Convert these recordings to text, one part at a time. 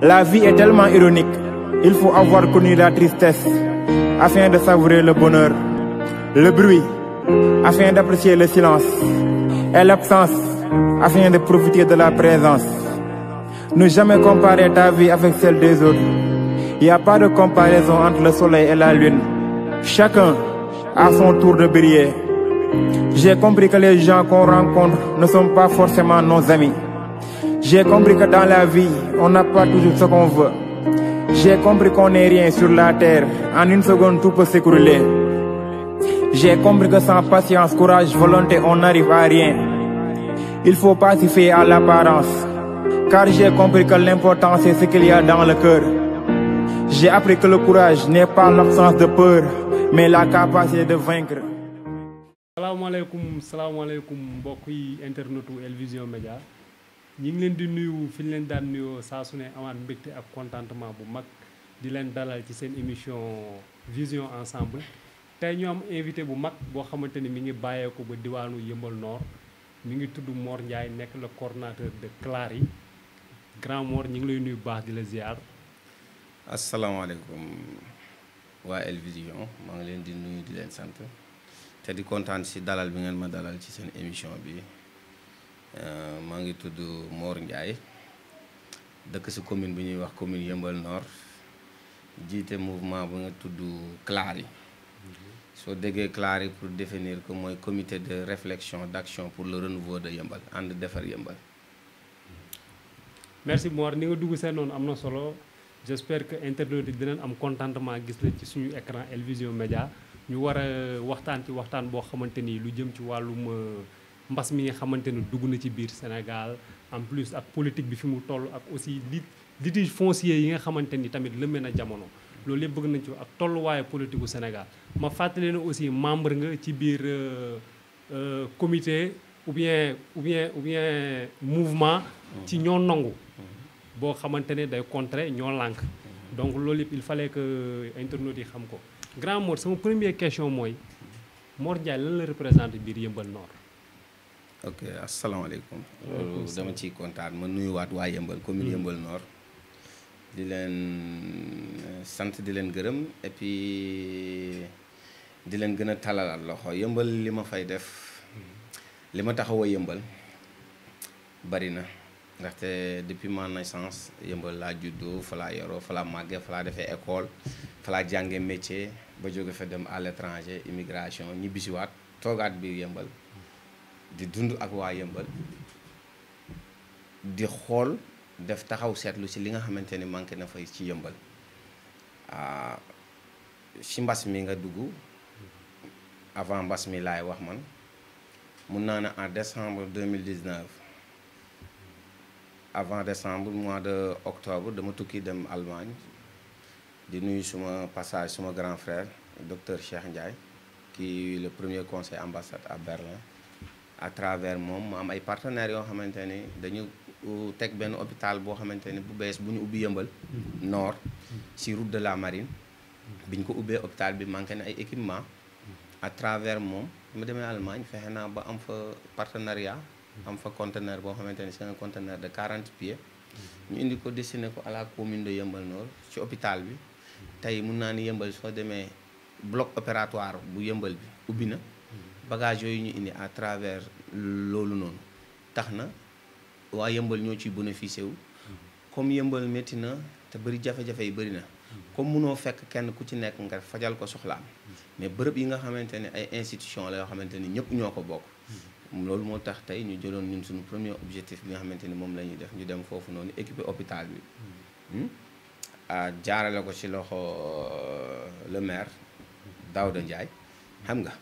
La vie est tellement ironique, il faut avoir connu la tristesse afin de savourer le bonheur, le bruit afin d'apprécier le silence et l'absence afin de profiter de la présence. Ne jamais comparer ta vie avec celle des autres. Il n'y a pas de comparaison entre le soleil et la lune. Chacun a son tour de briller. J'ai compris que les gens qu'on rencontre ne sont pas forcément nos amis. J'ai compris que dans la vie, on n'a pas toujours ce qu'on veut. J'ai compris qu'on n'est rien sur la terre. En une seconde, tout peut s'écrouler. J'ai compris que sans patience, courage, volonté, on n'arrive à rien. Il faut pas s'y fier à l'apparence. Car j'ai compris que l'important c'est ce qu'il y a dans le cœur. J'ai appris que le courage n'est pas l'absence de peur, mais la capacité de vaincre. salaamaaleykum mbokk yi internetu El Vision Média ñi ngi leen di nuyu fi ñu leen daan nuyoo saa su ne amaat mbégte ak contentement bu mag di leen dalal ci seen émission Vision Ensemble. tey ñu am invité bu mag boo xamante ni mi ngi bàyyeeko ba diwaanu Yeumbeul Nord mi ngi tudd Mor Ndiaye nekk le coordonnateur de Clari Grand Mor ñi ngi lay nuyu bu baax di la ziar. asalaamaaleykum waa El Vision maa ngi leen di nuyu di leen sant te di kontaan si dalal bi ngeen ma dalal ci seen émission bi maa ngi tudd Mor Ndiaye dëkk si commune bi ñuy wax commune Yeumbeul Nord jiite mouvement bu nga tudd Clari. soo déggee Clari pour définir que mooy comité de réflexion d'action pour le renouveau de Yeumbeul ànd defar Yeumbeul. merci Mor ni nga dugg seen noonu am na solo j'espère que internet yi dinañ am contentement gis la ci suñu écran El Vision Média ñu war a waxtaan ci waxtaan boo xamante ni lu jëm ci wàllum mbas mi nga xamante ni dugg na ci biir Sénégal en plus ak politique bi fi mu toll ak aussi litige foncier yi nga xamante ni tamit lëmbee na jamono loolu yëpp bëgg nañ ci ak tolluwaayu politique gu Sénégal ma fàttali ne aussi membre nga ci biir comité ou bien mouvement ci ñoo nangu boo xamante ne day contrer ñoo lànk donc loolu yëpp il fallait que internautes yi xam ko. Grand Mor sama première question mooy Mor Ndiaye lan la représente biir Yeumbeul Nord. ok asalaamaaleykum. loolu dama ciy kontaan ma nuyuwaat waa Yeumbeul commune Yeumbeul Nord. di leen sant di leen gërëm et puis di leen gën a talalal loxo Yeumbeul li ma fay def li ma taxaw a Yeumbeul bari na ndaxte depuis ma naissance Yeumbeul laa juddoo fa laa yoroo fa laa màggee fa laa defee école fa laa jàngee métier ba jóge fa dem à l'étranger immigration ñibbisiwaat toogaat biir Yeumbeul di dund ak waa Yeumbeul di xool def taxaw seetlu si li nga xamante ni manqué na fay ci Yeumbeul si mbas mi nga dugg avant mbas mi laay wax man mun naa ne en décembre 2019 avant décembre mois de octobre dama tukki dem Allemagne di nuyu suma passage suma grand frère docteur Cheikh Ndiaye qui est le premier conseiller ambassade à Berlin à travers moom mu am ay partenaires yoo xamante ni dañu teg benn hôpital boo xamante ni bu bees bu ñu ubbi Yeumbeul Nord ci route de la Marine bi ñu ko ubbee hôpital bi manqué na ay équipement à travers moom ma demee Allemagne fexe naa ba am fa partenariat am fa conteneur boo xamante ni c'est un conteneur de 40 pieds ñu indi ko destiné ko à la commune de Yeumbeul Nord ci hôpital bi tey mun naa ni Yeumbeul soo demee bloc opératoire bu Yeumbeul bi ubbi na bagage yooyu ñu indi à travers loolu noonu tax na waa Yeumbeul ñoo ciy bénéficié wu comme Yeumbeul métti na te bëri jafe-jafe yi bëri na comme munoo fekk kenn ku ci nekk nga fajal ko soxlaam mais bërëb yi nga xamante ne ay institution la yoo xamante ni ñëpp ñoo ko bokk loolu moo tax tey ñu jëloon ñun suñu premier objectif bi nga xamante ni moom la ñuy def ñu dem foofu noonu équiper hôpital bi jaarale ko ci loxo le maire Daouda Ndiaye xam nga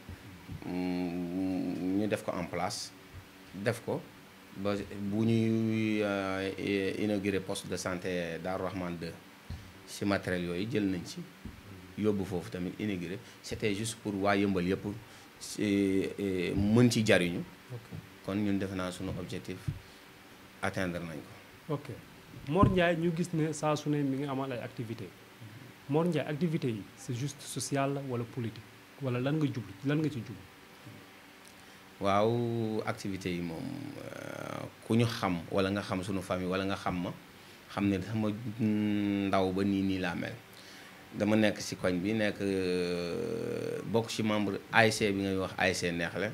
ñu def ko en place def ko ba bu ñuy inauguré poste de santé Darou Rahman 2 ci matériel yooyu jël nañ ci yóbbu foofu tamit inauguré c'était juste pour waa Yeumbeul yëpp mën ci jariñu kon ñun defe naa sunu objectif atteindre nañ ko. ok Mor Ndiaye ñu gis ne saa su ne mi ngi amal ay activités Mor Ndiaye activités yi c'est juste social la wala politique wala lan nga jublu lan nga ci jublu. waaw activités yi moom ku ñu xam wala nga xam sunu famille wala nga xam ma xam ne sama ndaw ba nii laa mel. dama nekk ci koñ bi nekk bokk ci membre ASC bi ngay wax ASC Neexle.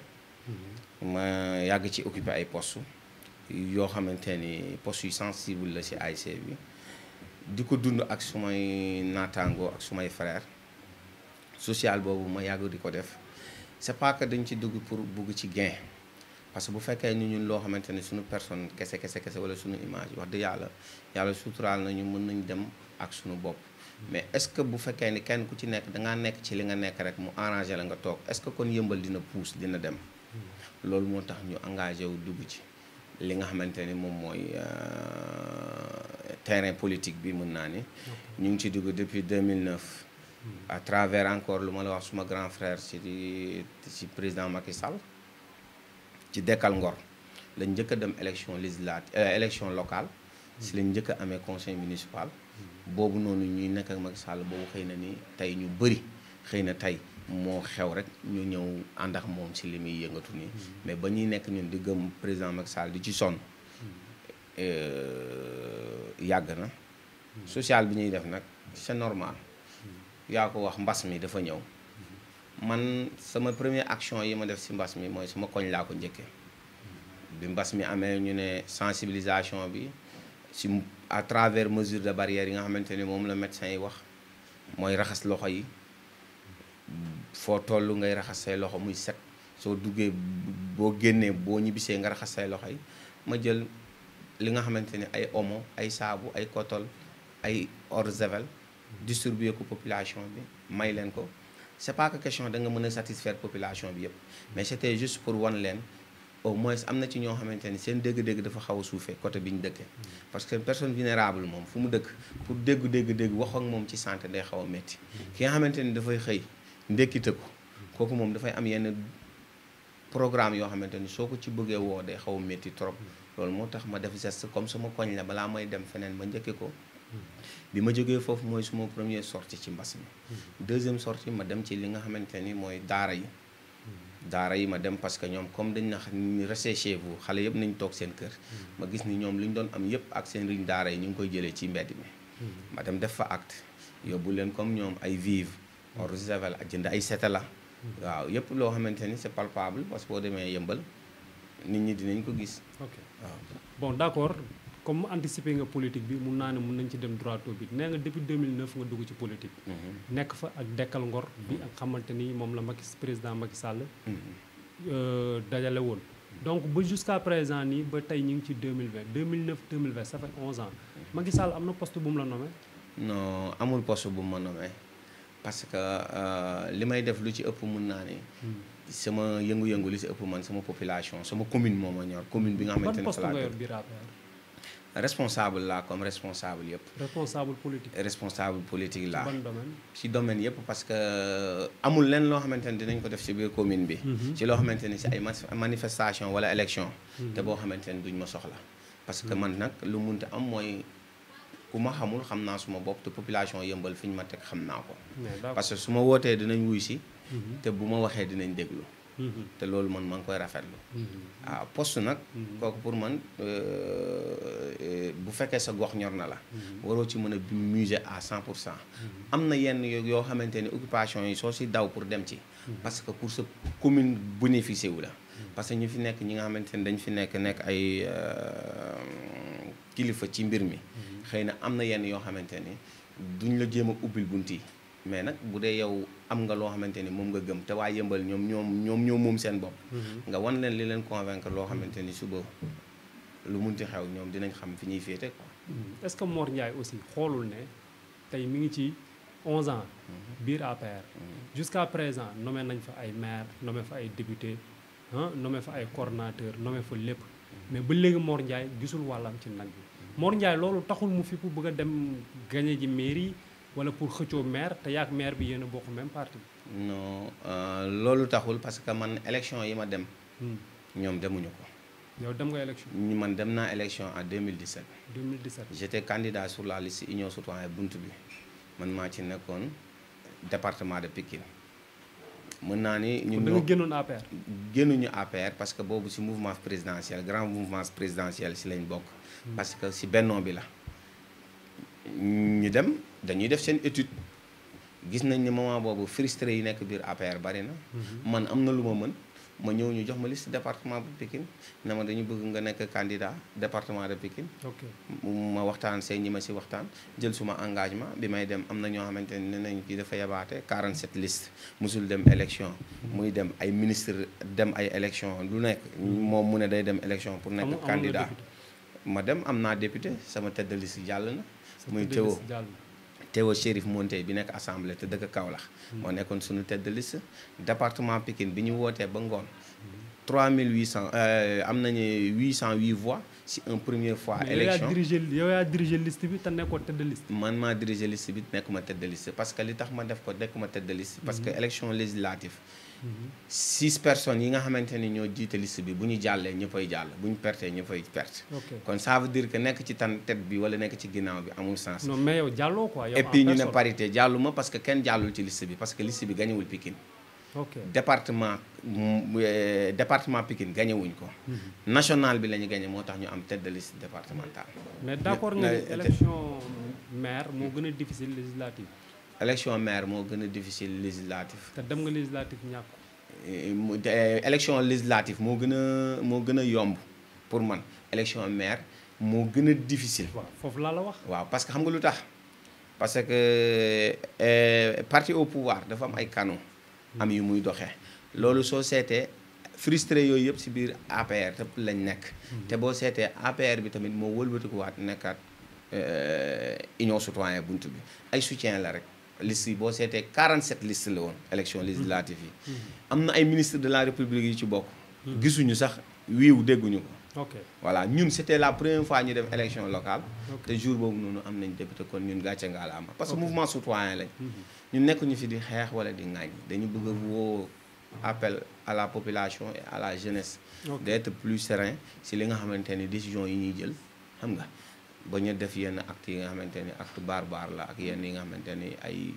ma yàgg ci occupé ay postes yoo xamante ni postes yu sensible la ci ASC bi di ko dund ak sumay naataangoo ak sumay frère social boobu ma yàgg di ko def c'est pas que dañ ci dugg pour bugg ci gain parce que bu fekkee ni ñun loo xamante ni suñu personne kese wala suñu image wax dëgg yàlla suturaal nañu mën nañ dem ak suñu bopp. mais est-ce que bu fekkee ni kenn ku ci nekk dangaa nekk ci li nga nekk rek mu arrangé la nga toog est-ce que kon yëmbal dina pousse dina dem. loolu moo tax ñu engagé wu dugg ci li nga xamante ni moom mooy terrain politique bi mën naa ni. ñu ngi ci dugg depuis 2009. à travers encore lu ma la wax suma grand frère ci président Macky Sall ci Dekkal Ngor lañ njëkk a dem élection législative élection locale. si lañ njëkk a amee conseil municipal. boobu noonu ñuy nekk ak Macky Sall boobu xëy na ni tey ñu bëri xëy na tey moo xew rek ñu ñëw ànd ak moom si li muy yëngatu nii. mais ba ñuy nekk ñun di gëm président Macky Sall di ci sonn yàgg na. social bi ñuy def nag c'est normal. yaa ko wax mbas mi dafa ñëw. man sama première action yi ma def si mbas mi mooy sama koñ laa ko njëkkee. bi mbas mi amee ñu ne sensibilisation bi si à travers mesure de barrière yi nga xamante ni moom la médecin yi wax mooy raxas loxo yi foo toll ngay raxas say loxo muy set soo duggee boo génnee boo ñibbisee nga raxas say loxo yi ma jël li nga xamante ni ay omo ay saabu ay kotol ay eau de javel distribuer ko population bi may leen ko c'est pas que question da nga mën a satisfaire population bi yëpp mais c'était juste pour wan leen au moins am na ci ñoo xamante ni seen dégg-dégg dafa xaw a suufee côté bi ñu dëkkee parce que personne vulnérable moom fu mu dëkk pour dégg wax ak moom ci santé day xaw a métti ki nga xamante ni dafay xëy ndekkite ko kooku moom dafay am yenn programme yoo xamante ni soo ko ci bëggee woo day xaw a métti trop loolu moo tax ma def geste comme sama koñ la balaa may dem feneen ma njëkke ko bi ma jógee foofu mooy suma première sortie ci mbas mi deuxième sortie ma dem ci li nga xamante ni mooy daara yi ma dem parce que ñoom comme dañ na restez chez vous xale yëpp nañ toog seen kër ma gis ni ñoom li ñu doon am yëpp ak seen riñ daara yi ñu ngi koy jëlee ci mbedd mi ma dem def fa acte yóbbu leen comme ñoom ay vive eau de javel ak jënd ay setala waaw yëpp loo xamante ni c'est palpable parce que boo demee yëmbal nit ñi dinañ ko gis ok waaw bon d'accord comme anticiper nga politique bi mun naa ne mun nañ ci dem droit au but nee nga depuis 2009 nga dugg ci politique. nekk fa ak Dekkal Ngor bi ak xamante ni moom la président Macky Sall dajale woon. donc ba jusqu'à présent nii ba tey ñu ngi ci 2020 ça fait 11 ans Macky Sall am na poste bu mu la nommé. non amul poste bu ma nommé parce que li may def lu ci ëpp mun naa ne. sama yëngu-yëngu li ci ëpp man sama population sama commune moo ma ñor commune bi nga xamante ne. ban poste nga yor biir APR. responsable laa comme responsable yëpp. responsable politique laa. ci ban domaine. ci domaine yëpp parce que amul leen loo xamante ne dinañ ko def ci biir commune bi. ci loo xamante ni ci ay manifestation wala élection. te boo xamante ne duñ ma soxla. parce que man nag lu munti am mooy ku ma xamul xam naa suma bopp te population yëmbal fi ñu ma teg xam naa ko. parce que su ma wootee dinañ wuy si. te bu ma waxee dinañ déglu. te loolu man maa ngi koy rafetlu. waaw poste nag. kooku pour man bu fekkee sa gox ñor na la. waroo ci mën a muser à 100%. am na yenn yoo xamante ni occupation yi soo si daw pour dem ci. parce que pour sa commune bénéficier wu la. parce que ñu fi nekk ñi nga xamante ni dañ fi nekk ay kilifa ci mbir mi. xëy na am na yenn yoo xamante ni duñ la jéem a ubbil bunt yi. mais nag bu dee yow am nga loo xamante ni moom nga gëm te waa yëmbal ñoom moom seen bopp. nga wan leen li leen convaincre loo xamante ni suba lu munti xew ñoom dinañ xam fi ñuy féete quoi. est-ce que Mor Ndiaye aussi xoolul ne tey mi ngi ci 11 ans. biir APR. jusqu'à présent nommé nañ fa ay maire nommé fa ay député nommé fa ay coordonnateur nommé fa lépp. mais ba léegi Mor Ndiaye gisul wàllam ci nag bi. Mor Ndiaye loolu taxul mu fi pour bëgg a dem gagner ji mairie. wala pour xëccoo maire te yaak maire bi yéen a bokk même parti. non loolu taxul parce que man élection yi ma dem. ñoom demuñu ko. yow dem nga élection. man dem naa élection en 2017. 2017 j'étais candidat sur la liste Union Citoyenne Bunt bi man maa ci nekkoon département de Pikine. mën naa ni ñun da nga génnoon APR. génnuñu APR parce que boobu ci mouvement présidentiel grand mouvement présidentiel ci lañ bokk. parce que ci bennoo bi la. dem dañuy def seen étude gis nañ ni moment boobu frustré yi nekk biir APR bari na. man am na lu ma mën ma ñëw ñu jox ma liste département bu Pikine ne ma dañu bëgg nga nekk candidat département de Pikine. ok ma waxtaan see ñi ma si waxtaan jël suma engagement bi may dem am na ñoo xamante ne nañ kii dafa yabaate 47 liste musul dem élection. muy dem ay ministre dem ay élection lu nekk moom mu ne day dem élection pour nekk candidat. ma dem am naa député sama tête de liste jàll na. muy Théo Chérif Monté bi nekk assemblée te dëkk Kaolack. moo nekkoon suñu tête de liste. département Pikine bi ñu wootee ba ngoon. 3800 am nañu 808 voix si un première fois. élection yow yaa dirigé liste bi te nekkoo tête de liste. man maa dirigé liste bi nekkuma tête de liste parce que li tax ma def ko nekkuma tête de liste. parce que élection législative. 6 personnes yi nga xamante ni ñoo jiite liste bi bu ñu jàllee ñëppay jàll bu ñu pertee ñëppay perte. kon ça veut dire que nekk ci tête bi wala nekk ci ginnaaw bi amul sens. non mais yow jàlloo quoi. yow et puis ñu ne parité jàlluma parce que kenn jàllul ci liste bi parce que liste bi gañewul Pikine. ok département Pikine gañewuñ ko. national bi la ñu gañe moo tax ñu am tête de liste départementale. mais d'accord nga élection maire moo gën a difficile législative. élection maire moo gën a difficile législative. te dem nga législative ñàkk. élection législative moo gën a yomb pour man élection maire moo gën a difficile. waaw foofu laa la wax. waaw parce que xam nga lu tax parce que parti au pouvoir dafa am ay canaux. am yu muy doxee. loolu soo seetee frustré yooyu yëpp ci biir APR te lañ nekk. te boo seetee APR bi tamit moo wëlbatikuwaat nekkaat union citoyen bunt bi ay soutien la rek. liste yi boo seetee 47 liste la woon élection législative yi. am na ay ministre de la république yi ci bokk. gisuñu sax wiiw dégguñu ko. ok voilà ñun c'était la première fois ñu dem élection locale. te jour boobu noonu am nañ député kon ñun gàcce ngaalaama parce que mouvement citoyen lañ. ñu nekkuñu fi di xeex wala di ŋaañ dañu bëgg a woo appel à la population et à la jeunesse. d'être plus serein si li nga xamante ni décision yi ñuy jël xam nga. ba ñu def yenn actes yi nga xamante ni acte barbare la ak yenn yi nga xamante ni ay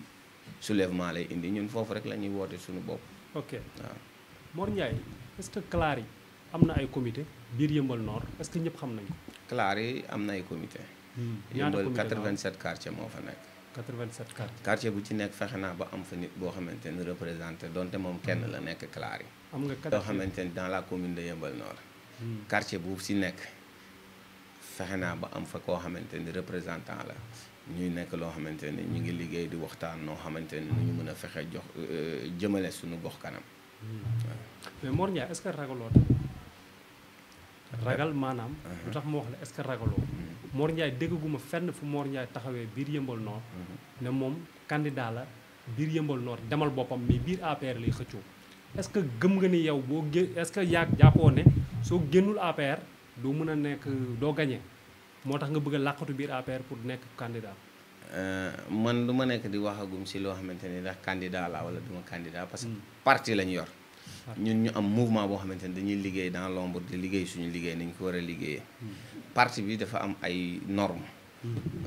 soulèvement lay indi ñun foofu rek la ñuy woote suñu bopp. ok waaw. Mor Ndiaye est-ce que CLAR yi am na ay comité biir Yeumbeul Nord est-ce que ñëpp xam nañ ko. CLAR yi am na ay comité. Yeumbeul 87 quartier moo fa nekk. 87 quartier. quartier bu ci nekk fexe naa ba am fa nit boo xamante ni représenté donte moom kenn la nekk CLAR yi. am nga boo xamante ni dans la commune de Yeumbeul Nord. quartier bu si nekk. fexe naa ba am fa koo xamante ni représentant la ñuy nekk loo xamante ni ñu ngi liggéey di waxtaan noo xamante ni nu ñu mën a fexe jox jëmale suñu gox kanam. mais Mor Ndiaye est-ce que ragaloo ragal maanaam. lu tax ma wax la est-ce que ragaloo. Mor Ndiaye dégguma fenn fu Mor Ndiaye taxawee biir Yeumbeul Nord. ne moom candidat la biir Yeumbeul Nord demal boppam mais biir APR lay xëccoo est-ce que gëm nga ni yow boo est-ce que jàppoo ne soo génnul APR. doo mën a nekk doo gagné moo tax nga bëgg a làqatu biir APR pour nekk candidat. man du ma nekk di waxagum si loo xamante ni ndax candidat la wala duma candidat parce que parti lañu yor. ñun ñu am mouvement boo xamante ni dañuy liggéey dans l'ombre di liggéey suñu liggéey nañ ko war a liggéeyee. parti bi dafa am ay normes.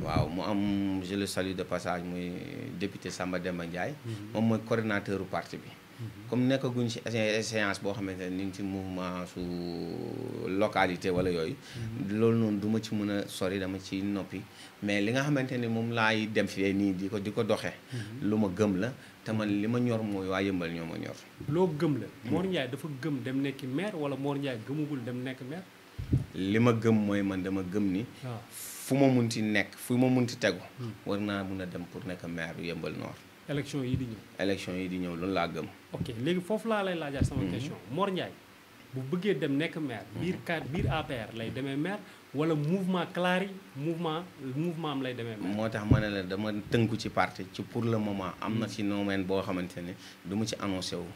waaw mu am je le salue de passage muy député Samba Demba Ndiaye. moom mooy coordinateur u parti bi. comme nekkaguñ ci séance boo xamante ne ñu ngi ci mouvement su localité wala yooyu. loolu noonu du ma ci mën a sori dama ci noppi mais li nga xamante ni moom laay dem fii nii di ko doxee. lu ma gëm la te man li ma ñor mooy waa Yeumbeul ñoo ma ñor. loo gëm la. Mor Ndiaye dafa gëm dem nekki maire wala Mor Ndiaye gëmagul dem nekk maire. li ma gëm mooy man dama gëm ni. fu ma munti nekk fu ma munti tegu. war naa mun a dem pour nekk maire Yeumbeul Nord. élection yi di ñëw. élection yi di ñëw loolu laa gëm. ok léegi foofu laa lay laajaat sama question Mor Ndiaye bu bëggee dem nekk maire. biir APR lay demee maire wala mouvement CLAR yi mouvement am lay demee maire. moo tax ma ne la dama tënku ci parti ci pour le moment am na ci nomeen boo xamante ne du ma ci annoncé wu.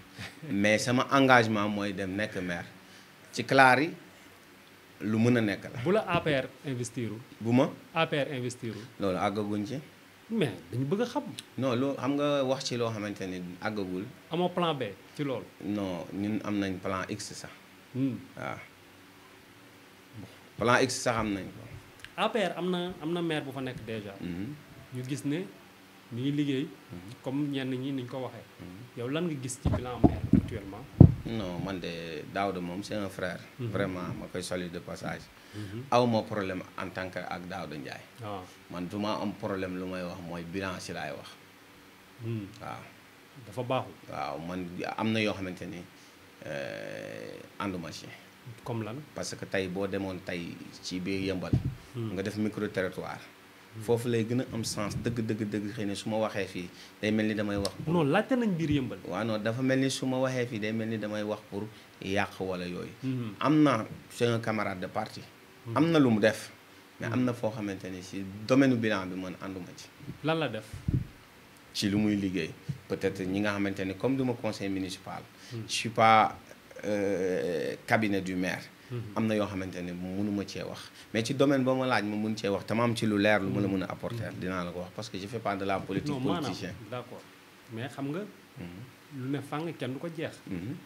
mais sama engagement mooy dem nekk maire ci CLAR yi lu mën a nekk la. bu la APR investirul. bu ma. APR investirul. loolu àggaguñ ci. mais dañu bëgg a xam. non loo xam nga wax ci loo xamante ni àggagul. amoo plan B ci loolu. non ñun am nañ plan X sax. waaw plan X sax am nañ ko. APR am na maire bu fa nekk déjà. ñu gis ne mi ngi liggéey. comme ñenn ñi niñ ko waxee. yow lan nga gis ci bilan maire actuellement. non man de Daouda moom c'est un frère. vraiment ma koy saluer de passage. aw ma problème en tant que ak Daouda Ndiaye. man du ma am problème lu may wax mooy bilan si laay wax. waaw. dafa baaxul. waaw man am na yoo xamante ni ànduma ci. comme lan. parce que tey boo demoon tey ci biir yëmbal. nga def micro territoire. foofu lay gën a am sens dëgg xëy na su ma waxee fii day mel ni damay wax. non laajte nañ biir yëmbal. waaw non dafa mel ni su ma waxee fii day mel ni damay wax pour yàq wala yooyu. am na c'est un camarade de parti. am na lu mu def. mais am na foo xamante ni si domaine bilan bi man ànduma ci. lan la def. ci lu muy liggéey peut-être ñi nga xamante ni comme du ma conseil municipal. je suis pas cabinet du maire. am na yoo xamante ne mënuma cee wax mais ci domaine ba ma laaj ma mun cee wax te ma am ci lu leer lu ma la mën a apporter dinaa la ko wax parce que je fais pas de la politique politicien. d'accord mais xam nga. lu ne fàng kenn du ko jeex.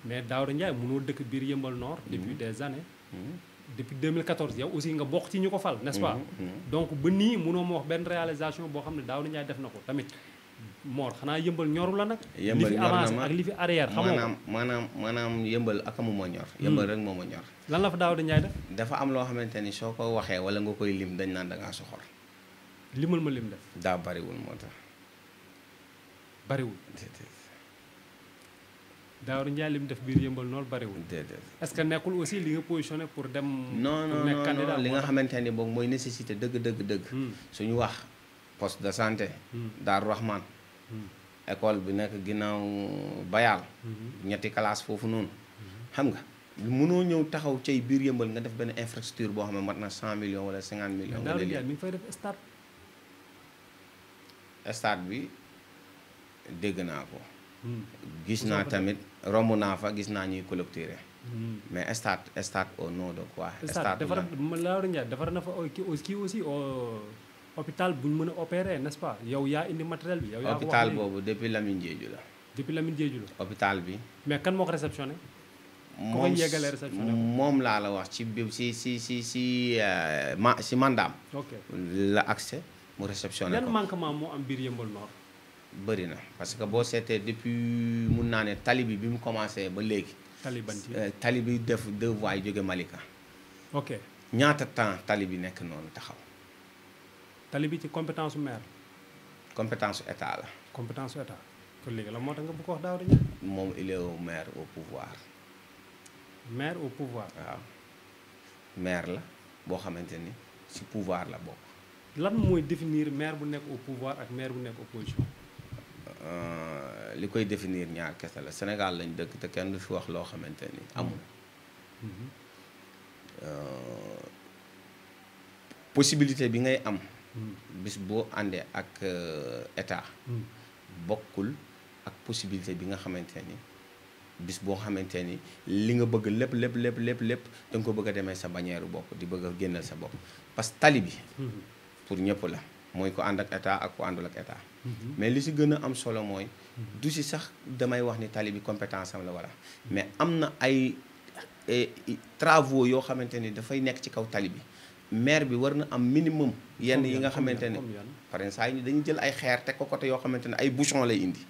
mais Daouda Ndiaye mënoo dëkk biir Yeumbeul Nord. depuis des années. depuis 2014 yow aussi nga bokk ci ñu ko fal n'est-ce pas. donc ba nii mënoo ma wax benn réalisation boo xam ne Daouda Ndiaye def na ko tamit. Mor xanaa yëmbal ñoru la nag. yëmbal li fi avancé ak li fi arrière. xamoo maanaam yëmbal ak mu ma ñor. yëmbal rek moo ma ñor. lan la fa Daouda Ndiaye def. dafa am loo xamante ni soo ko waxee wala nga koy lim dañ naan da ngaa soxor. limal ma lim def. daa bariwul moo tax. bariwul. Daouda Ndiaye lim def biir yëmbal noonu bariwul. déedéet est-ce que nekkul aussi li nga positionné pour dem. non nekk candidat li nga xamante ni boobu mooy nécessité dëgg. suñu wax poste de santé. Daaru Rahman. école bi nekk ginnaaw Bayal. ñetti classe foofu noonu. xam nga mënoo ñëw taxaw cay biir yëmbal nga def benn infrastructure boo xam ne mat na 100 millions wala 50 millions. Daouda Ndiaye mi ngi fay def stade. stade bi dégg naa ko. gis naa tamit romb naa fa gis naa ñuy collecter. mais stade au nom de quoi. stade defar Daouda Ndiaye defar na fa kii aussi hôpital bu ñu mën a opérer n'est-ce pas yow yaa indi matériel bi. yow yaa ko wax hôpital boobu depuis Lamine Diédhiou la. depuis Lamine Diédhiou la. hôpital bi. mais kan moo ko réceptionné. ku koy yeggalee réceptionné moom laa la wax ci biir si mandaam. ok la accès mu réceptionné ko. yan manquement moo am biir Yeumbeul Nord. bëri na parce que boo seetee depuis mun naa ne tali bi mu commencé ba léegi. tali ban ci tali bi def 2 voies yi jóge Malika. ok ñaata temps tali bi nekk noonu taxaw. tali bi ci compétence su maire. compétence su état la. compétence su état kon léegi la moo tax nga bëgg ko wax Daouda Ndiaye. moom il est au maire au pouvoir. maire au pouvoir. waaw maire la boo xamante ni ci pouvoir la bokk. lan mooy définir maire bu nekk au pouvoir ak maire bu nekk opposition. li koy définir ñaar kese la Sénégal lañ dëkk te kenn du fi wax loo xamante ni amul. possibilité bi ngay am. bis boo àndee ak état. bokkul ak possibilité bi nga xamante ni bis boo xamante ni li nga bëgg lépp da nga ko bëgg a demee sa bannière bopp di bëgg a génnal sa bopp parce que tali bi. pour ñëpp la mooy ko ànd ak état ak ko àndul ak état. mais li si gën a am solo mooy. du si sax damay wax ni tali bi compétence am la wala mais am na ay travaux yoo xamante ni dafay nekk ci kaw tali bi. maire bi war na am minimum yenn yi nga xamante ne par exemple saa yi dañuy jël ay xeer teg ko côté yoo xamante ne ay bouchon lay indi.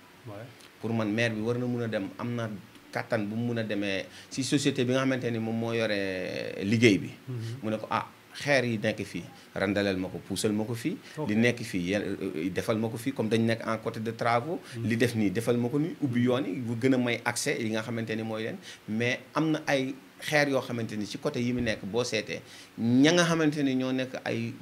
pour man maire bi war na mun a dem am na kattan bu mu mun a demee si société bi nga xamante ni moom moo yore liggéey bi. mu ne ko xeer yi nekk fii randaleel ma ko puusal ma ko fii. li nekk fii defal ma ko fii comme dañu nekk en côté de travaux. li def nii defal ma ko nii ubbi yoon yi bu gën a may accès yi nga xamante ni mooy leen mais am na ay. xeer yoo xamante ni ci côté yi mu nekk boo seetee ña nga xamante ni ñoo nekk ay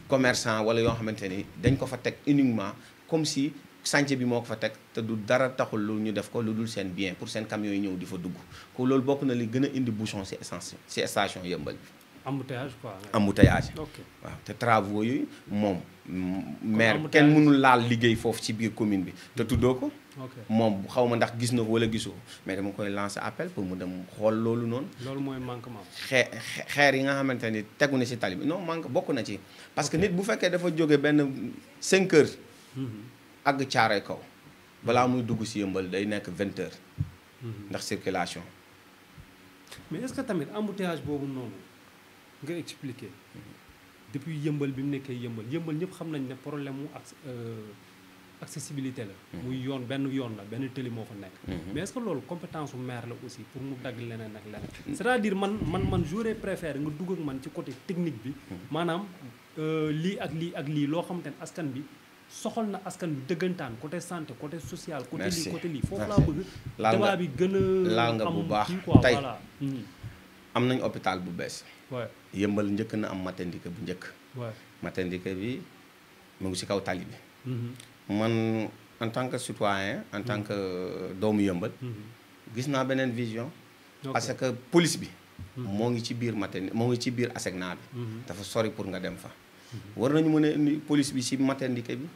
commerçant wala yoo xamante ni dañ ko fa teg uniquement comme si chantier bi moo ko fa teg te du dara taxul lu ñu def ko lu dul seen bien pour seen camions yi ñëw di fa dugg ko loolu bokk na li gën a indi bouchon ci essence ci station Yeumbeul bi. embouteillage quoi. embouteillage. ok waaw te travaux yooyu moom. maire kenn mënul laal liggéey foofu ci biir commune bi te tuddoo ko. moom xaw ma ndax gis na ko wala gisoo mais dama koy lancer appel pour mu dem xool loolu noonu. loolu mooy manquement. xeer yi nga xamante ni tegu na ci tali bi non manque bokk na ci. parce que nit bu fekkee dafa jóge benn 5 heures. àgg Caaroy kaw balaa muy dugg ci Yeumbeul day nekk 20 heures. ndax circulation. mais est-ce que tamit embouteillage boobu noonu nga expliquer depuis Yeumbeul bi mu nekkee Yeumbeul ñëpp xam nañ ne problème mu accessibilité la. muy yoon benn yoon la benn tëli moo fa nekk. mais est-ce que loolu compétence su maire la aussi pour mu dagg leneen ak leneen. c'est-à-dire man j'aurais préféré nga dugg ak man ci côté technique bi. maanaam lii ak lii loo xamante ne askan bi soxal na askan bi dëggantaan côté santé côté social. côté lii côté lii foofu laa bëgg. débat bi gën a laal nga bu baax tey am nañ hôpital bu bees. waaw yëmbal njëkk na am maternité bu njëkk. waaw maternité bi mu ngi ci kaw tali bi. man en tant que citoyen en tant que doomu yëmbal. gis naa beneen vision. parce que police bi. moo ngi ci biir maternité moo ngi ci biir ASECNA bi. dafa sori pour nga dem fa. war nañu mën a indi police bi ci maternité bi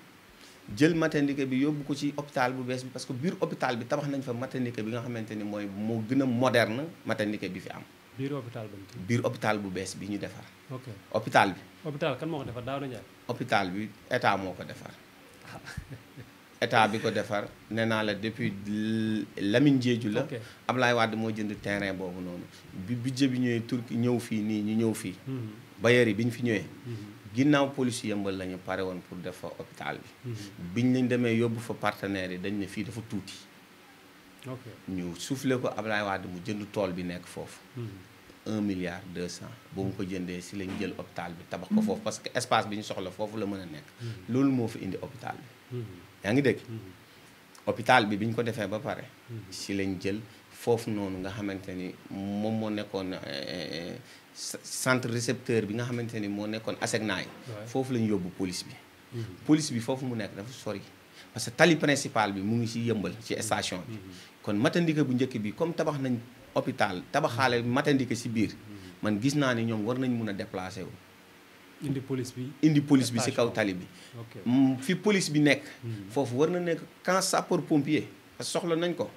jël maternité bi yóbbu ko ci hôpital bu bees bi parce que biir hôpital bi tabax nañ fa maternité bi nga xamante ni mooy moo gën a moderne maternité bi fi am. biir hôpital bu bees bi ñu defar. ok hôpital bi. hôpital kan moo ko defar Daouda Ndiaye. hôpital bi état moo ko defar. état bi ko defar nee naa la depuis Lamine Diédhiou la. Ablaye Wade moo jënd terrain boobu noonu. bi budget bi ñëwee Turquie ñëw fii nii ñu ñëw fii. bailleurs yi bi ñu fi ñëwee. ginnaaw police yëmbal la ñu pare woon pour def fa hôpital bi. biñ lañ demee yóbbu fa partenaires yi dañ ne fii dafa tuuti. ñu soufflé ko Ablaye Wade mu jënd tool bi nekk foofu. 1 milliard 200 ba mu ko jëndee si lañ jël hôpital bi tabax ko foofu parce que espace bi ñu soxla foofu la mën a nekk. loolu moo fi indi hôpital bi. yaa ngi dégg. hôpital bi ñu ko defee ba pare. si lañ jël foofu noonu nga xamante ni moom moo nekkoon centre récepteur bi nga xamante ni moo nekkoon ASECNA yi. foofu lañ yóbbu police bi. police bi foofu mu nekk dafa sori. parce que tali principal bi mu ngi ci yëmbal ci station bi. kon maternité bu njëkk bi comme tabax nañ hôpital tabaxaale maternité ci biir. man gis naa ni ñoom war nañ mun a déplacer wu. indi police bi ci kaw tali bi. fi police bi nekk. foofu war na nekk camp sapeur pompier parce que soxla nañ ko.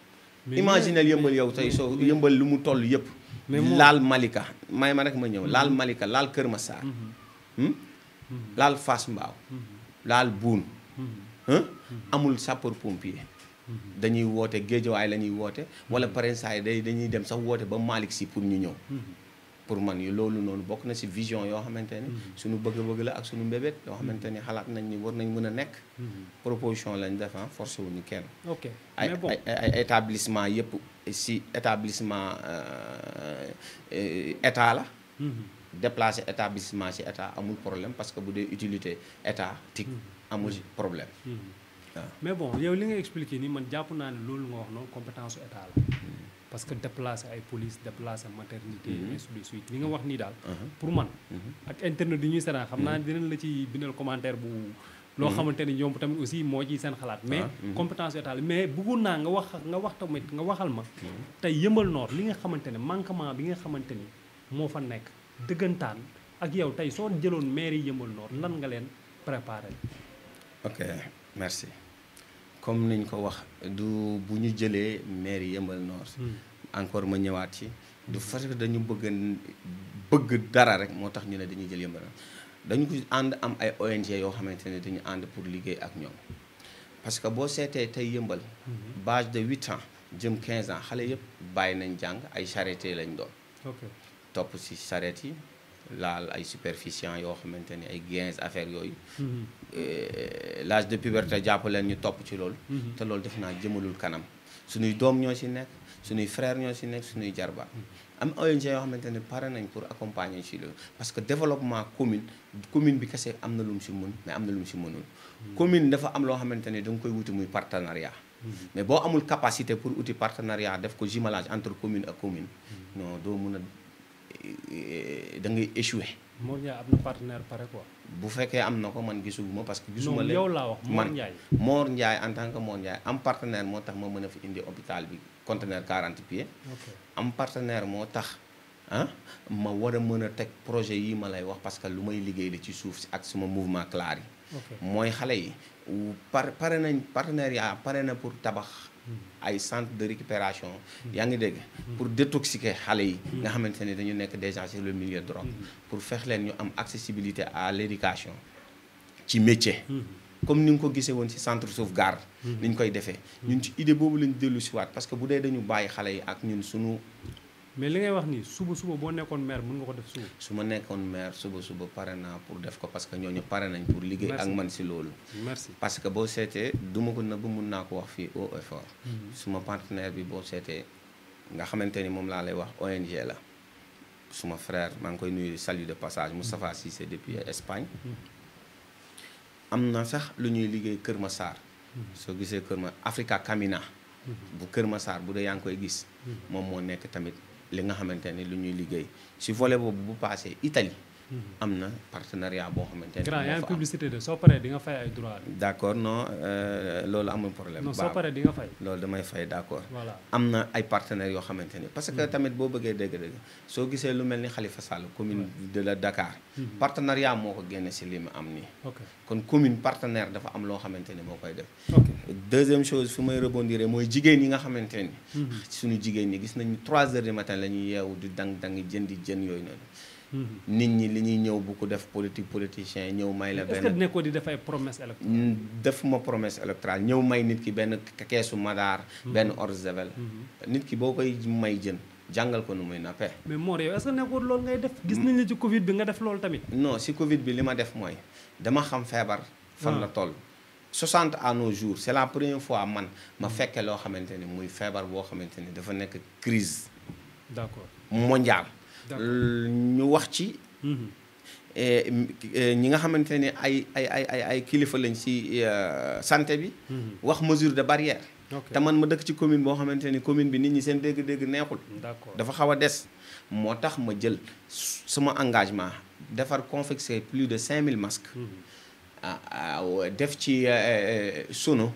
imaginel yëmbal yow tey soo yëmbal lu mu toll yëpp. laal Malika may ma rek ma ñëw laal Malika laal Kër Massar. laal Fass Mbao laal Boune. amul sapeur pompier. dañuy woote Géejawaay la ñuy woote. wala parensaay dañuy dem sax woote ba Malick Sy pour ñu ñëw. pour man yi loolu noonu bokk na ci vision yoo xamante ni. suñu bëgg-bëgg la ak suñu mbébét yoo xamante ni xalaat nañ ni war nañ mën a nekk. proposition lañ def forcé wuñu kenn. ok ay établissement yëpp ci établissement état la. déplacer établissement ci état amul problème parce que bu dee utilité état tic amul problème. waaw mais bon yow li nga expliqué nii man jàpp naa ne loolu nga wax noonu compétence su état la. parce que déplacer ay police déplacer maternité. ainsi de suite li nga wax nii daal. pour man. ak internet yi ñuy seetaan xam naa dinañ la ci bindal commentaire bu. loo xamante ni ñoom tamit aussi moo ciy seen xalaat. mais compétence état la mais bëggoon naa nga wax tamit nga waxal ma. tey Yeumbeul Nord li nga xamante ne manquement bi nga xamante ni moo fa nekk dëggantaan ak yow tey soo jëloon mairie Yeumbeul Nord lan nga leen préparé. ok merci. comme niñ ko wax du bu ñu jëlee mairie Yeumbeul Nord. encore ma ñëwaat ci. du parce que dañu bëgg dara rek moo tax ñu ne dañuy jël Yeumbeul Nord dañu ko ànd am ay ONG yoo xamante ne dañu ànd pour liggéey ak ñoom. parce que boo seetee tey Yeumbeul. bâge de 8 ans jëm 15 ans xale yëpp bàyyi nañ jàng ay charretier lañ doon. ok topp ci charrette yi laal ay superficients yoo xamante ni ay gains affaire yooyu. l'âge de puberté jàpp leen ñu topp ci loolu. te loolu def naa jëmalul kanam suñuy doom ñoo ci nekk suñuy frère ñoo ci nekk suñuy jarbaat. am ONG yoo xamante ne pare nañ pour accompagner ci loolu parce que développement commune bi kese am na lu mu ci mën mais am na lu mu ci mënul. commune dafa am loo xamante ne da nga koy wuti muy partenariat. mais boo amul capacité pour uti partenariat def ko jumelage entre commune ak commune. non doo mën a da ngay échouer. Mor Ndiaye am na partenaire pare quoi. bu fekkee am na ko man gisuguma parce que gisuma leen yow laa wax Mor Ndiaye. Mor Ndiaye en tant que Mor Ndiaye am partenaire moo tax ma mën a fi indi hôpital bi conteneur 40 pieds. am partenaire moo tax ma war a mën a teg projet yi ma lay wax parce que lu may liggéey la ci suuf si ak suma mouvement CLAR yi. mooy xale yi pare nañ partenariat pare na pour tabax. ay centre de récupération yaa ngi dégg pour détoxiquer xale yi nga xamante ne dañu nekk déjà sur le milieu de drogue pour fex leen ñu am accessibilité à l'éducation ci métier comme ni nga ko gisee woon ci centre sauvegarde ni ñu koy defee ñun ci idée boobu lañ dellu si waat parce que bu dee dañu bàyyi xale yi ak ñun suñu mais li ngay wax nii suba boo nekkoon maire mën nga ko def suba. su ma nekkoon maire suba pare naa pour def ko parce que ñooñu pare nañ pour liggéey ak man si loolu. merci parce que boo seetee du ma ko nëbb mun naa ko wax fii au effort. suma partenaire bi boo seetee nga xamante ni moom laa lay wax ONG la. suma frère maa ngi koy nuyu salut de passage Moustapha Cissé depuis Espagne. am na sax lu ñuy liggéey Kër Massar. soo gisee Kër Ma Africa Camina. bu Kër Massar bu dee yaa ngi koy gis. moom moo nekk tamit li nga xamante ni lu ñuy liggéey si volet boobu bu passé Italie. am na partenariat boo xamante ni. grand yaa ngi publicité de soo paree di nga fay ay droit. d' accord non loolu amul problème. non soo paree di nga fay. loolu damay fay d' accord. voilà am na ay partenaires yoo xamante ni parce que tamit boo bëggee dégg-dégg soo gisee lu mel ni Khalifa Sall commune de la Dakar. partenariat moo ko génne si li mu am nii. kon commune partenaire dafa am loo xamante ni moo koy def. deuxième chose fu may rebondir mooy jigéen yi nga xamante ni. suñu jigéen ñi gis nañu 3 heures du matin la ñuy yeewu di dangi jën yooyu noonu. nit ñi li ñuy ñëw bu ko def politicien ñëw may la benn. est-ce que nekkoo di def ay promesse électorale. def ma promesse électorale ñëw may nit ki benn keesu madaar. benn eau de javel. nit ki boo koy may jën jàngal ko nu muy nappee. mais Mor yow est-ce que nekkul loolu ngay def. gis nañ la ci Covid bi nga def loolu tamit. non si Covid bi li ma def mooy dama xam feebar. fan la toll. 60 à nos jours c'est la première fois man ma fekke loo xamante ni muy feebar boo xamante ni dafa nekk crise. d'accord mondiale. ñu wax ci. ñi nga xamante ni ay kilifa lañ ci santé bi. wax mesure de barrière. te man ma dëkk ci commune boo xamante ni commune bi nit ñi seen dégg-dégg neexul. dafa xaw a des. moo tax ma jël sama engagement defar confectionner plus de 5000 masques. def ci sono.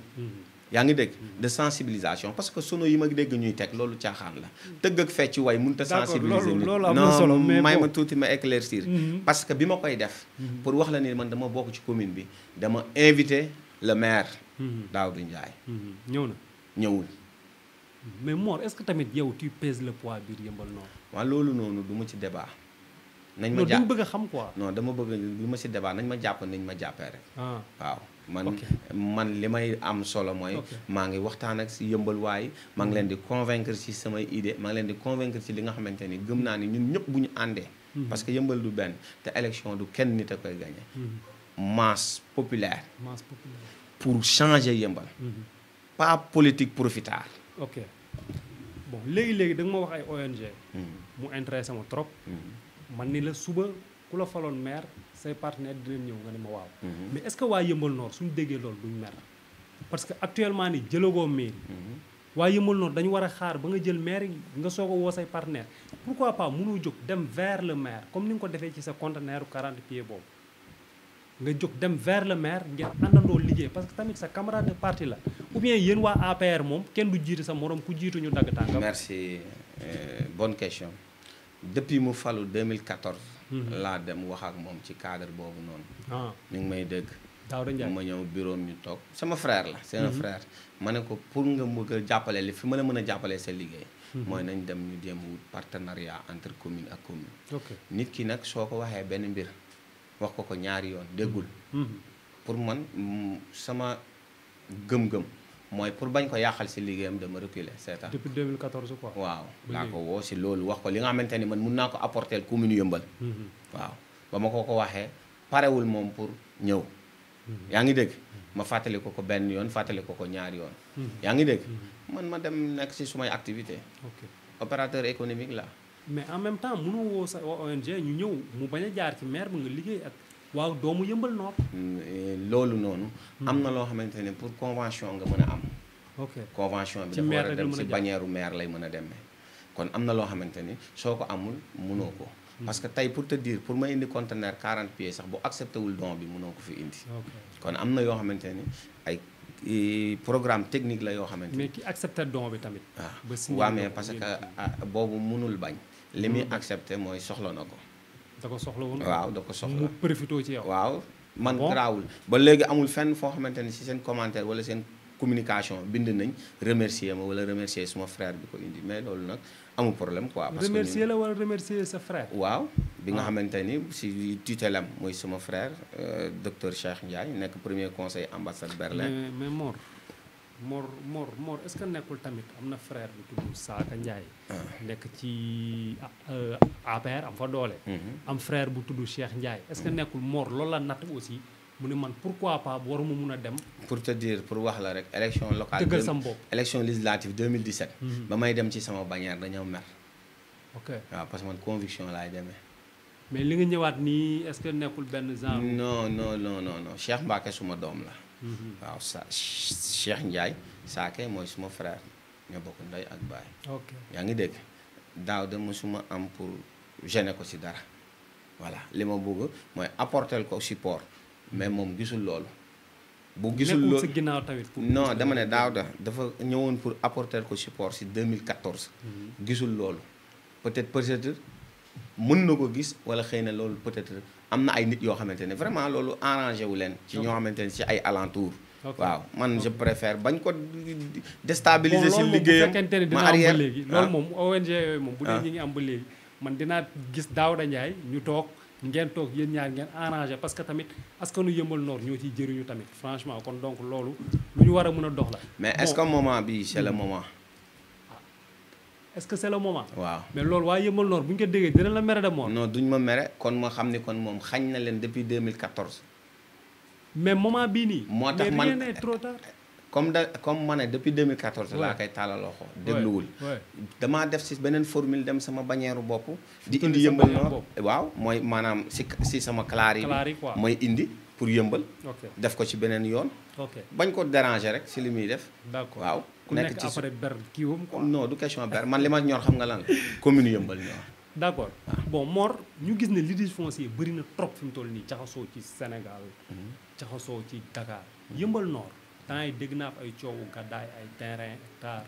yaa ngi dégg de sensibilisation parce que sono yi ma dégg ñuy teg loolu caaxaan la tëgg ak fecc way mënut a sensibiliser nit non may ma tuuti ma éclaircir parce que bi ma koy def pour wax la ni man dama bokk ci commune bi dama invité le maire Daouda Ndiaye ñëwul mais Mor est-ce que tamit yow tu pèses le poids biir Yeumbeul Nord waaw loolu noonu du ma ci débat nañ ma jàpp bëgg a xam quoi non dama bëgg du ma ci débat nañ ma jàpp nañ ma jàppee rek waaw man li may am solo mooy maa ngi waxtaan ak si Yeumbeul waay maa ngi leen di convaincre ci samay idée maa ngi leen di convaincre ci li nga xamante ni gëm naa ni ñun ñëpp bu ñu àndee parce que Yeumbeul du benn te élection du kenn nit a koy gagné masse populaire pour changer Yeumbeul pas politique profitard ok bon léegi da nga ma wax ay ONG mu intéressé ma trop man ni la suba ku la faloon maire say partenaire dinañ ñëw nga ne ma waaw mais est-ce que waa Yeumbeul Nord suñu déggee loolu duñ mer parce que actuellement ni jëlagoo mairie waa Yeumbeul Nord dañu war a xaar ba nga jël maire nga soog a woo say partenaire pourquoi pas mënoo jóg dem vers le maire comme ni nga ko defee ci sa conteneur 40 pieds boobu nga jóg dem vers le maire ngeen àndandoo liggéey parce que tamit sa camarade de parti la ou bien yéen waa APR moom kenn du jiitu sa morom ku jiitu ñu dagg tànkam. merci bonne question depuis mu falu 2014 laa dem wax ak moom ci cadre boobu noonu mi ngi may dégg Daouda Ndiaye ma ñëw bureau ñu toog sama frère la c'est un frère ma ne ko pour nga bëgg a jàppale li fi ma la mën a jàppalee sa liggéey mooy nañ dem ñu dem wut partenariat entre commune ak commune nit ki nag soo ko waxee benn mbir wax ko ñaari yoon déggul pour man sama gëm-gëm mooy pour bañ ko yàqal si liggéeyam dama reculer c'est ça depuis 2014 quoi waaw laa ko woo si loolu wax ko li nga xamante ni man mun naa ko apporter commune Yeumbeul waaw ba ma ko waxee parewul moom pour ñëw yaa ngi dégg ma fàttali ko benn yoon fàttali ko ñaari yoon yaa ngi dégg man ma dem nekk si sumay activité opérateur économique la mais en même temps mënoo woo sa ONG ñu ñëw mu bañ a jaar ci maire bi nga liggéey ak waaw doomu Yeumbeul Nord loolu noonu am na loo xamante ne pour convention nga mën a am convention bi dafa war a dem si bannière maire lay mën a demee kon am na loo xamante ni soo ko amul mënoo ko parce que tey pour te dire pour ma indi conteneur 40 pieds sax bu accepté wul don bi mënoo ko fi indi kon am na yoo xamante ni ay programme technique la yoo xamante ni mais ki accepté don bi tamit waaw mais parce que boobu mënul bañ li muy accepté mooy soxla na ko da ko soxla woon waaw da ko soxla mu profité ci yow waaw man garaawul ba léegi amul fenn foo xamante ni si seen commentaire wala seen communication bind nañ remercier ma wala remercier suma frère bi ko indi mais loolu nag amul problème quoi parce que remercier la wala remercier sa frère waaw bi nga xamante ni si tutelam mooy suma frère docteur Cheikh Ndiaye nekk premier conseil ambassade Berlin mais Mor Mor est-ce que nekkul tamit am na frère bu tudd Saaka Ndiaye. nekk ci APR am fa doole. am frère bu tudd Cheikh Ndiaye est-ce que nekkul Mor loolu la natt aussi mu ne man pourquoi pas waruma mun a dem. pour te dire pour wax la rek élection locale. dëggal sam bopp élection législative 2017. ba may dem ci sama bannière dañoo mer. ok waaw parce que man conviction laay demee. mais li nga ñëwaat nii est-ce que nekkul benn genre. non Cheikh Mbacke suma doom la. waaw Cheikh Ndiaye Saake mooy suma frère ñoo bokk ndey ak baay. ok yaa ngi dégg daaw de mosuma am pour gêner ko ci dara voilà li ma bëgg mooy apporter ko support mais moom gisul loolu. bu gisul loolu nekkul sa ginnaaw tamit. non dama ne daaw dafa ñëwoon pour apporter ko support ci 2014. gisul loolu peut-être mën na ko gis walla xëy na loolu peut-être am na ay nit yoo xamante ne vraiment loolu arrangé wu leen. ci ñoo xamante ne ci ay alentour. waaw man je préfère bañ ko déstabiliser ci liggéeyam ma arrière loolu moom ONG yooyu moom bu dee ñi ngi am ba léegi man dinaa gis Daouda Ndiaye ñu toog ngeen toog yéen ñaar ngeen arrangé parce que tamit askanu Yeumbeul Nord ñoo ciy jëriñu tamit franchement kon donc loolu lu ñu war a mën a dox la. mais est-ce que moment bi c'est le moment. est-ce que c'est le moment. waaw mais loolu waa Yeumbeul Nord bu ñu ko déggee dina la mere de Mor. non duñ ma mere kon ma xam ni kon moom xañ na leen depuis 2014. mais moment bii nii. moo tax man mais rien n'est trop tard. comme ma ne depuis 2014. laa koy tàllal loxo dégluwul. damaa def si beneen formule dem sama bannière bopp. di indi Yeumbeul Nord waaw mooy maanaam si sama clari yi mooy indi pour Yeumbeul. def ko ci beneen yoon. bañ ko déranger rek si li muy def. d'accord waaw. ku nekk après ber kiiwam quoi. non du question ber man li ma ñor xam nga lan commune Yeumbeul ñor. d'accord bon Mor ñu gis ne litige foncier bëri na trop fi mu toll nii jaxasoo ci Sénégal. jaxasoo ci Dakar. Yeumbeul Nord temps yi dégg naa ay coowu gàddaay ay terrain hectare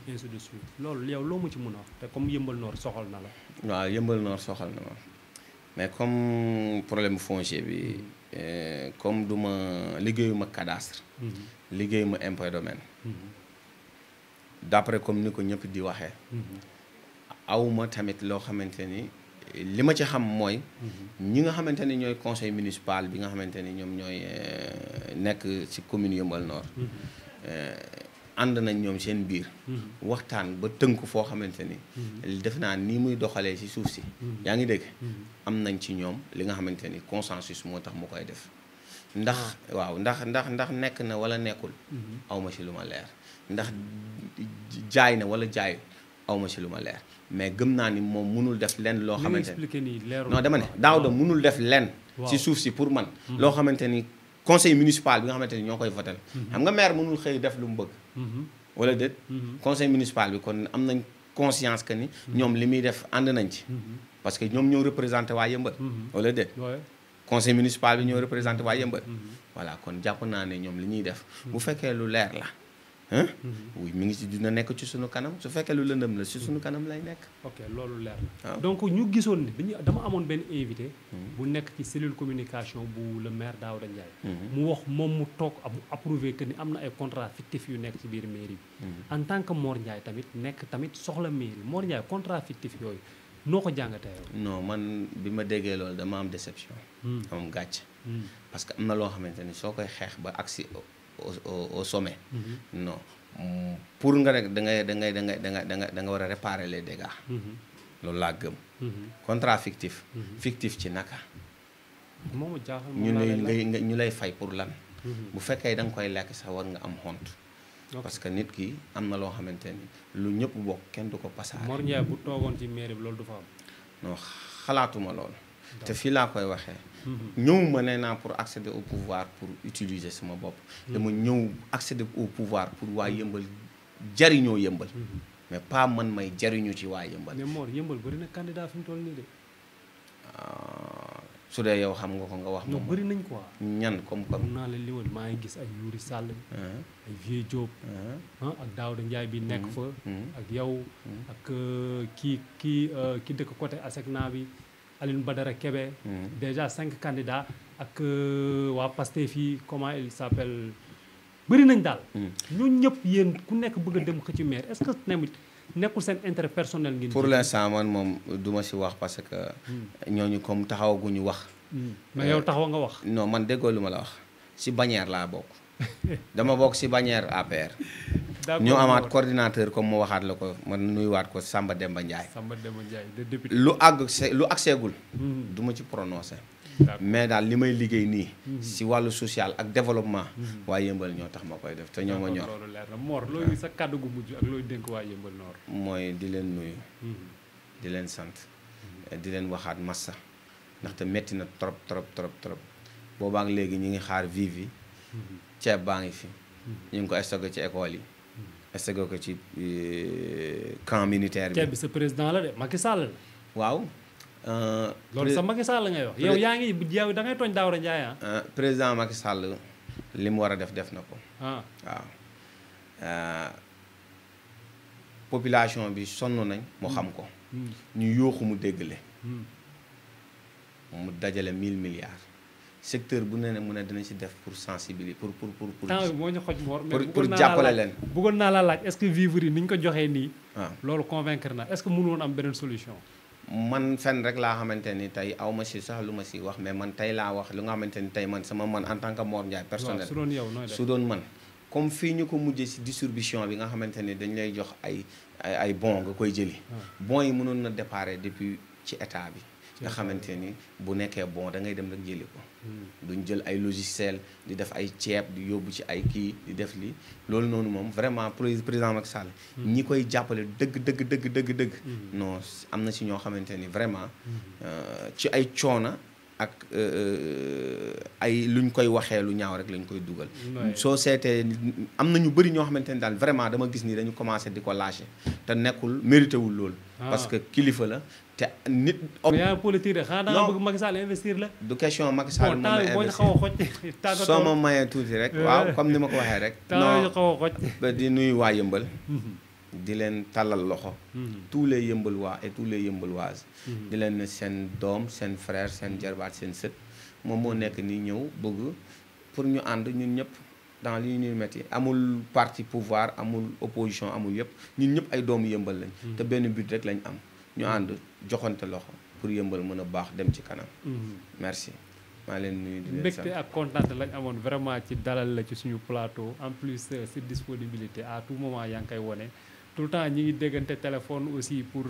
ainsi de suite loolu yow loo mu ci mën a wax te comme Yeumbeul Nord soxal na la. waaw Yeumbeul Nord soxal na ma mais comme problème foncier bi comme du ma liggéeyuma cadastre. liggéeyuma impôt domaine. d'après comme ni ko ñëpp di waxee. awma tamit loo xamante ni li ma ci xam mooy. ñi nga xamante ni ñooy conseil municipal bi nga xamante ni ñoom ñooy nekk ci commune Yeumbeul Nord. ànd nañ ñoom seen biir. waxtaan ba tënk foo xamante ni. def naa ni muy doxalee ci suuf si. yaa ngi dégg. am nañ ci ñoom li nga xamante ni consensus moo tax mu koy def. ndax nekk na walla nekkul. awma ci lu ma leer. ndax jaay na wala jaay awma ci lu ma leer mais gëm naa ni moom mënul def lenn loo xamante ni non dama ne Daouda mënul def lenn ci suuf si pour man loo xamante ni conseil municipal bi nga xamante ni ñoo koy votel xam nga maire mënul xëy def lu mu bëgg wala déet conseil municipal bi kon am nañ conscience que ni ñoom li muy def ànd nañ ci parce que ñoom ñoo représenté waa Yeumbeul wala déet conseil municipal bi ñoo représenté waa Yeumbeul voilà kon jàpp naa ne ñoom li ñuy def bu fekkee lu leer la oui mi ngi ci dina nekk ci suñu kanam su fekkee lu lëndëm la ci suñu kanam lay nekk. ok loolu leer na donc ñu gisoon ni dama amoon benn invité. bu nekk ci cellule communication bu le maire Daouda Ndiaye. mu wax moom mu toog mu approuvé que ni am na ay contrat fictif yu nekk ci biir mairie bi. en tant que Mor Ndiaye tamit nekk tamit soxla mairie Mor Ndiaye contrat fictif yooyu noo ko jàngatee yow. non man bi ma déggee loolu dama am déception. am gàcc. parce que am na loo xamante ni soo koy xeex ba agsi au sommet. non pour nga rek da nga war a réparer les dégâts. loolu laa gëm. contrat fictif. fictif ci naka. moom jaaxal ñu lay fay pour lan. bu fekkee da nga koy lekk sax war nga am honte. parce que nit ki am na loo xamante ni lu ñëpp bokk kenn du ko pasaare. Mor Ndiaye bu toogoon ci mairie bi loolu du fa am. non xalaatuma loolu. te fii laa koy waxee. ñëwuma nee naa pour accéder au pouvoir pour utiliser sama bopp. dama ñëw accéder au pouvoir pour waa Yeumbeul jariñoo Yeumbeul. mais pas man may jariñu ci waa Yeumbeul. mais Mor Yeumbeul bëri na candidat fi mu toll nii de. su dee yow xam nga ko nga wax. non bëri nañ quoi. ñan comme mun naa leen limal maa ngi gis ay Youri Sall. ay Vieux Diop. ak Daouda Ndiaye bi nekk fa. ak yow. ak kii dëkk côté Asecna bi. Aline Badara Kébé. déjà 5 candidats ak waa Pastef fii comment il s'appelle bëri nañ daal. ñooñu ñëpp yéen ku nekk bëgg a dem xëcc maire est-ce que tamit nekkul seen intérêt personnel ngeen. pour l'instant man moom duma ci wax parce que. ñooñu comme taxawaguñu wax. mais yow taxaw nga wax. non man déggoo lu ma la wax ci bannière laa bokk. dama bokk si bannière APR. ñu amaat coordinateur comme mu waxaat la ko man nuyuwaat ko Samba Demba Ndiaye. Samba Demba Ndiaye de député. lu agseegul du ma ci prononcé. mais daal li may liggéey nii. si wàllu social ak développement. waa Yëmbal ñoo tax ma koy def te ñoo ma ñor. loolu leer na Mor looy sa kàddu gu mujj ak looy dénk waa Yëmbal Nord. mooy di leen nuyu. di leen sant. di leen waxaat massa ndaxte metti na trop boobaak léegi ñu ngi xaar vive yi. ceeb baa ngi fi. ñu ngi ko stocké ci école yi. stocké ko ci camp militaire bi. ceeb bi sa président la de Macky Sall la. waaw. loolu sa Macky Sall ngay wax. yow yaa ngi yow da ngay tooñ Daouda Ndiaye ah. président Macky Sall li mu war a def na ko. waaw. population bi sonn nañ mu xam ko. ñu yooxu mu déggale. mu dajale 1000 milliards. secteur bu ne mu ne dina ci def pour sensibiliser pour. temps bi moo ñu xoj Mor. pour jàppale leen. bëggoon naa la laaj est-ce que vivre yi ni ñu ko joxee nii. waaw loolu convaincre na est-ce que mënu woon am beneen solution. man fenn rek laa xamante ni tey aw ma si sax lu ma si wax mais man tey laa wax lu nga xamante ni tey man en tant que Mor Ndiaye personnel. su doon yow nooy def su doon man comme fii ñu ko mujjee si distribution bi nga xamante ni dañ lay jox ay bon nga koy jëli. bon yi mënoon na déparé depuis ci état bi. nga xamante ni bu nekkee bon da ngay dem rek jëli ko. duñ jël ay logiciel di def ay ceeb di yóbbu ci ay kii di def lii loolu noonu moom vraiment président Macky Sall ñi koy jàppale dëgg. non am na si ñoo xamante ni vraiment ci ay coona ak ay luñ koy waxee lu ñaaw rek lañ koy dugal. soo seetee am na ñu bëri ñoo xamante ni daal vraiment dama gis ni dañu commencé di ko lâché te nekkul mérité wul loolu. parce que kilifa la. te nit. mais yaa politique de xanaa da nga bëgg Macky Sall investir la. du question Macky Sall moom la investir soo ma mayee tuuti rek. waaw comme ni ma ko waxee rek. non xaw a xoj. ba di nuyu waa Yëmbal. di leen tàllal loxo. tous les Yëmbalois et tous les Yëmbaloises. di leen ne seen doom seen frère seen jarbaat seen sët moom moo nekk ni ñëw bëgg pour ñu ànd ñun ñëpp dans li ñuy metti amul parti pouvoir amul opposition amul yëpp ñun ñëpp ay doomu Yëmbal lañ. te benn but rek lañ am. ñu ànd joxante loxo pour Yëmbal mën a baax dem ci kanam. merci maa leen nuyu di leen sant mbégte ak kontaan lañ amoon vraiment ci dalal la ci suñu plateau en plus si disponibilité à tout moment yaa ngi koy wone tout le temps ñi ngi déggante téléphone aussi pour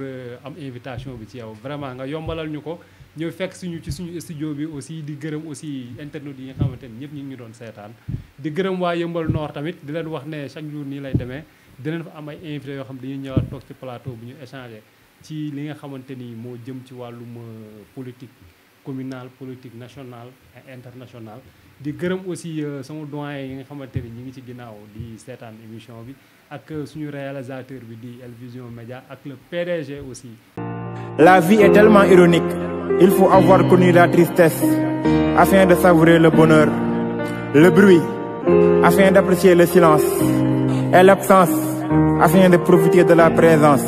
am invitation bi ci yow vraiment nga yombalal ñu ko ñëw fekk suñu ci suñu studio bi aussi di gërëm aussi internet yi nga xamante ni ñëpp ñu ngi ñu doon seetaan di gërëm waa Yëmbal Nord tamit di leen wax ne chaque jour nii lay demee dinañ fa am ay invité yoo xam dañuy ñëwaat toog ci plateau bu ñu échanger ci li nga xamante ni moo jëm ci wàllum politique communale politique nationale et internationale di gërëm aussi sama doyen yi nga xamante ni ñi ngi ci ginnaaw di seetaan émission bi ak suñu réalisateur bi di El Vision Média ak le PDG aussi. La vie est tellement ironique, il faut avoir connu la tristesse afin de savourer le bonheur, le bruit afin d'apprécier le silence et l'absence afin de profiter de la présence.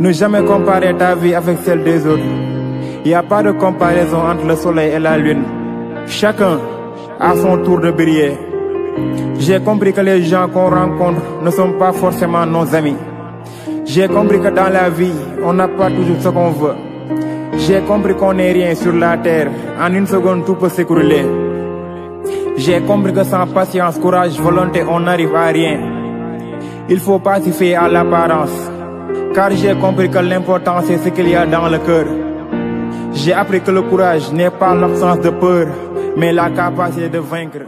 Ne jamais comparer ta vie avec celle des autres. Il n'y a pas de comparaison entre le soleil et la lune. Chacun a son tour de briller. J'ai compris que les gens qu'on rencontre ne sont pas forcément nos amis. J'ai compris que dans la vie, on n'a pas toujours ce qu'on veut. J'ai compris qu'on n'est rien sur la terre. En une seconde, tout peut s'écrouler. J'ai compris que sans patience, courage, volonté, on n'arrive à rien. Il faut pas s'y fier à l'apparence. Car j'ai compris que l'important c'est ce qu'il y a dans le cœur. J'ai appris que le courage n'est pas l'absence de peur, mais la capacité de vaincre.